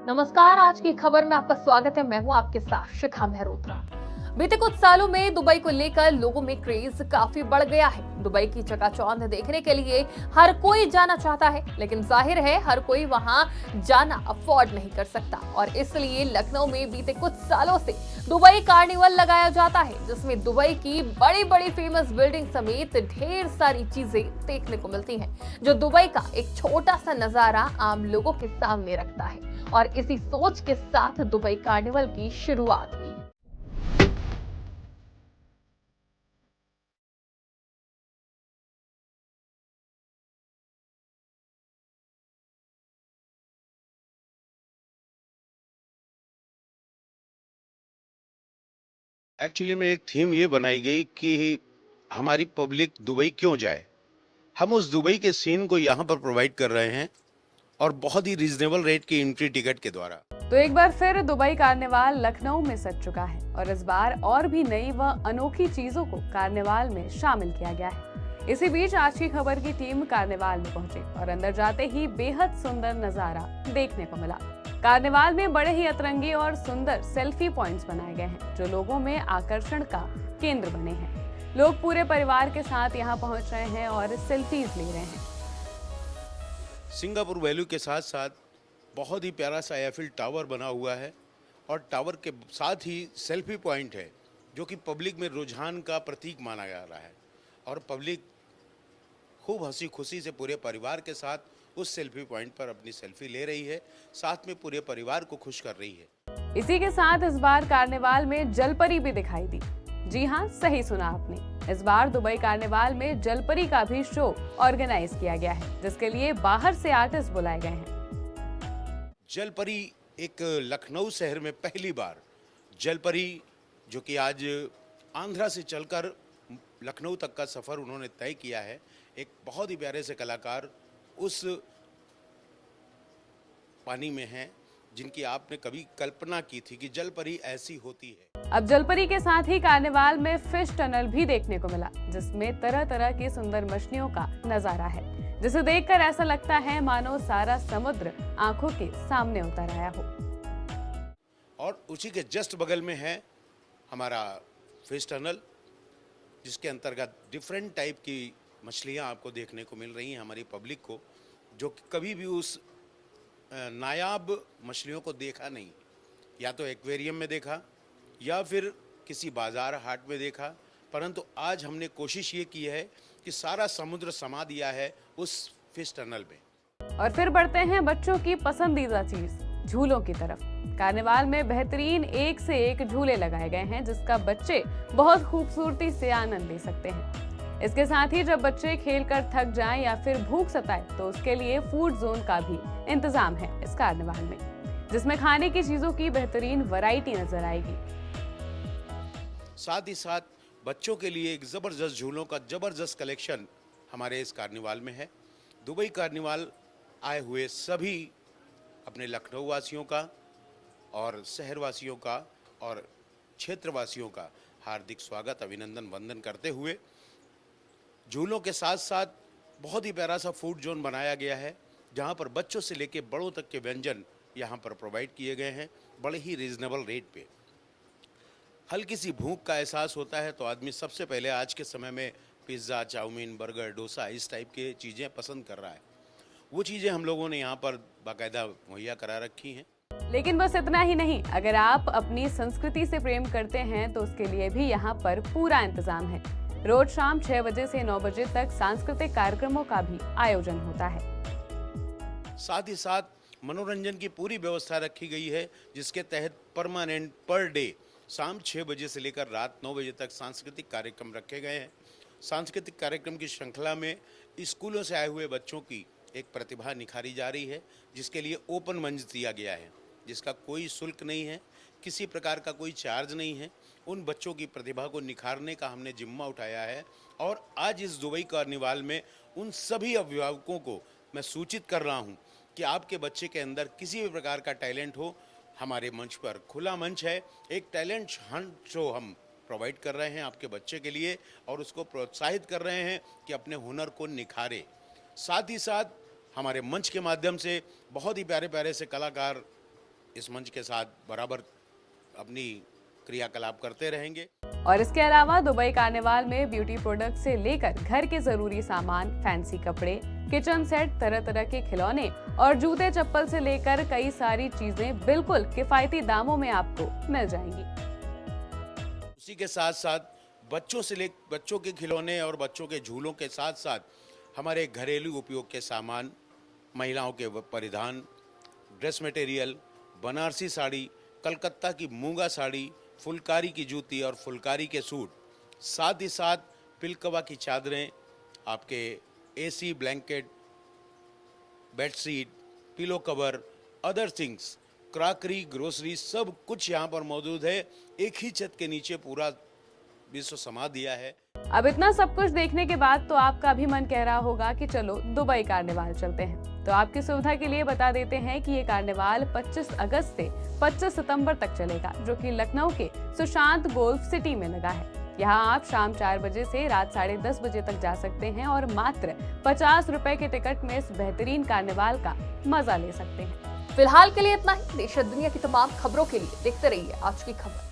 नमस्कार। आज की खबर में आपका स्वागत है। मैं हूं आपके साथ शिखा मेहरोत्रा। बीते कुछ सालों में दुबई को लेकर लोगों में क्रेज काफी बढ़ गया है। दुबई की चकाचौंध देखने के लिए हर कोई जाना चाहता है, लेकिन जाहिर है हर कोई वहां जाना अफोर्ड नहीं कर सकता और इसलिए लखनऊ में बीते कुछ सालों से दुबई कार्निवल लगाया जाता है, जिसमें दुबई की बड़ी बड़ी फेमस बिल्डिंग समेत ढेर सारी चीजें देखने को मिलती हैं, जो दुबई का एक छोटा सा नजारा आम लोगों के सामने रखता है। और इसी सोच के साथ दुबई कार्निवल की शुरुआत हुई। एक्चुअली में एक थीम ये बनाई गई कि हमारी पब्लिक दुबई क्यों जाए। हम उस दुबई के सीन को यहाँ पर प्रोवाइड कर रहे हैं और बहुत ही रीजनेबल रेट की एंट्री टिकट के द्वारा। तो एक बार फिर दुबई कार्निवाल लखनऊ में सज चुका है और इस बार और भी नई व अनोखी चीजों को कार्निवाल में शामिल किया गया है। इसी बीच आज की खबर की टीम कार्निवाल में पहुंची और अंदर जाते ही बेहद सुंदर नजारा देखने को मिला। कार्निवाल में बड़े ही अतरंगी और सुंदर सेल्फी पॉइंट्स बनाए गए हैं, जो लोगों में आकर्षण का केंद्र बने हैं। लोग पूरे परिवार के साथ यहाँ पहुंच रहे हैं और सेल्फीज ले रहे हैं। सिंगापुर वैल्यू के साथ साथ बहुत ही प्यारा सा एफिल टावर बना हुआ है और टावर के साथ ही सेल्फी पॉइंट है, जो कि पब्लिक में रुझान का प्रतीक माना जा रहा है और पब्लिक खूब हंसी खुशी से पूरे परिवार के साथ उस सेल्फी पॉइंट पर अपनी सेल्फी ले रही है, साथ में पूरे परिवार को खुश कर रही है। इसी के साथ इस बार कार्निवाल में जलपरी भी दिखाई दी। जी हाँ, सही सुना आपने। इस बार दुबई कार्निवाल में जलपरी का भी शो ऑर्गेनाइज किया गया है, जिसके लिए बाहर से आर्टिस्ट बुलाए गए हैं। जलपरी एक लखनऊ शहर में पहली बार जलपरी, जो कि आज आंध्रा से चलकर लखनऊ तक का सफ़र उन्होंने तय किया है। एक बहुत ही प्यारे से कलाकार उस पानी में हैं, जिनकी आपने कभी कल्पना की थी कि जलपरी ऐसी होती है। अब जलपरी के साथ ही कार्निवाल में फिश टनल भी देखने को मिला, जिसमें तरह तरह की सुंदर मछलियों का नजारा है, जिसे देखकर ऐसा लगता है मानो सारा समुद्र आंखों के सामने उतर आया हो। और उसी के जस्ट बगल में है हमारा फिश टनल, जिसके अंतर्गत डिफरेंट टाइप की मछलियां आपको देखने को मिल रही हैं हमारी पब्लिक को, जो कि कभी भी उस नायाब मछलियों को देखा नहीं, या तो एक्वेरियम में देखा या फिर किसी बाजार हाट में देखा, परंतु आज हमने कोशिश ये की है कि सारा समुद्र समा दिया है उस फिश टनल में। और फिर बढ़ते हैं बच्चों की पसंदीदा चीज झूलों की तरफ। कार्निवाल में बेहतरीन एक से एक झूले लगाए गए हैं, जिसका बच्चे बहुत खूबसूरती से आनंद ले सकते हैं। इसके साथ ही जब बच्चे खेलकर थक जाएं या फिर भूख सताए, तो उसके लिए फूड जोन का भी इंतजाम है इस कार्निवाल में, जिसमें खाने की चीजों की बेहतरीन वैरायटी नजर आएगी। साथ ही साथ बच्चों के लिए एक ज़बरदस्त झूलों का ज़बरदस्त कलेक्शन हमारे इस कार्निवाल में है। दुबई कार्निवाल आए हुए सभी अपने लखनऊ वासियों का और शहरवासियों का और क्षेत्रवासियों का हार्दिक स्वागत, अभिनंदन, वंदन करते हुए झूलों के साथ साथ बहुत ही प्यारा सा फूड जोन बनाया गया है, जहां पर बच्चों से लेकर बड़ों तक के व्यंजन यहां पर प्रोवाइड किए गए हैं बड़े ही रीजनेबल रेट पे। हल्की सी भूख का एहसास होता है तो आदमी सबसे पहले आज के समय में पिज़्ज़ा, चाउमीन, बर्गर, डोसा इस टाइप के चीज़ें पसंद कर रहा है। वो चीज़ें हम लोगों ने यहाँ पर बाकायदा मुहैया करा रखी हैं। लेकिन बस इतना ही नहीं, अगर आप अपनी संस्कृति से प्रेम करते हैं तो उसके लिए भी यहाँ पर पूरा इंतजाम है। रोज शाम 6 बजे से 9 बजे तक सांस्कृतिक कार्यक्रमों का भी आयोजन होता है। साथ ही साथ मनोरंजन की पूरी व्यवस्था रखी गई है, जिसके तहत परमानेंट पर डे शाम 6 बजे से लेकर रात 9 बजे तक सांस्कृतिक कार्यक्रम रखे गए हैं। सांस्कृतिक कार्यक्रम की श्रृंखला में स्कूलों से आए हुए बच्चों की एक प्रतिभा निखारी जा रही है, जिसके लिए ओपन मंच दिया गया है, जिसका कोई शुल्क नहीं है, किसी प्रकार का कोई चार्ज नहीं है। उन बच्चों की प्रतिभा को निखारने का हमने जिम्मा उठाया है और आज इस दुबई कार्निवाल में उन सभी अभिभावकों को मैं सूचित कर रहा हूं कि आपके बच्चे के अंदर किसी भी प्रकार का टैलेंट हो, हमारे मंच पर खुला मंच है। एक टैलेंट हंट शो हम प्रोवाइड कर रहे हैं आपके बच्चे के लिए और उसको प्रोत्साहित कर रहे हैं कि अपने हुनर को निखारे। साथ ही साथ हमारे मंच के माध्यम से बहुत ही प्यारे प्यारे से कलाकार इस मंच के साथ बराबर अपनी क्रियाकलाप करते रहेंगे। और इसके अलावा दुबई कार्निवाल में ब्यूटी प्रोडक्ट से लेकर घर के जरूरी सामान, फैंसी कपड़े, किचन सेट, तरह तरह के खिलौने और जूते चप्पल से लेकर कई सारी चीजें बिल्कुल किफायती दामों में आपको मिल जाएंगी। उसी के साथ साथ बच्चों के खिलौने और बच्चों के झूलों के साथ साथ हमारे घरेलू उपयोग के सामान, महिलाओं के परिधान, ड्रेस मटेरियल, बनारसी साड़ी, कलकत्ता की मूंगा साड़ी, फुलकारी की जूती और फुलकारी के सूट, साथ ही साथ पिलकवा की चादरें, आपके AC, blanket, bedsheet, pillow cover, other things, crockery, grocery, सब कुछ यहाँ पर मौजूद है। एक ही छत के नीचे पूरा विश्व समा दिया है। अब इतना सब कुछ देखने के बाद तो आपका भी मन कह रहा होगा कि चलो दुबई कार्निवाल चलते हैं। तो आपकी सुविधा के लिए बता देते हैं कि ये कार्निवाल 25 अगस्त से 25 सितंबर तक चलेगा, जो कि लखनऊ के सुशांत गोल्फ सिटी में लगा है। यहाँ आप शाम 4 बजे से रात 10:30 बजे तक जा सकते हैं और मात्र 50 रुपए के टिकट में इस बेहतरीन कार्निवाल का मजा ले सकते हैं। फिलहाल के लिए इतना ही। देश और दुनिया की तमाम खबरों के लिए देखते रहिए आज की खबर।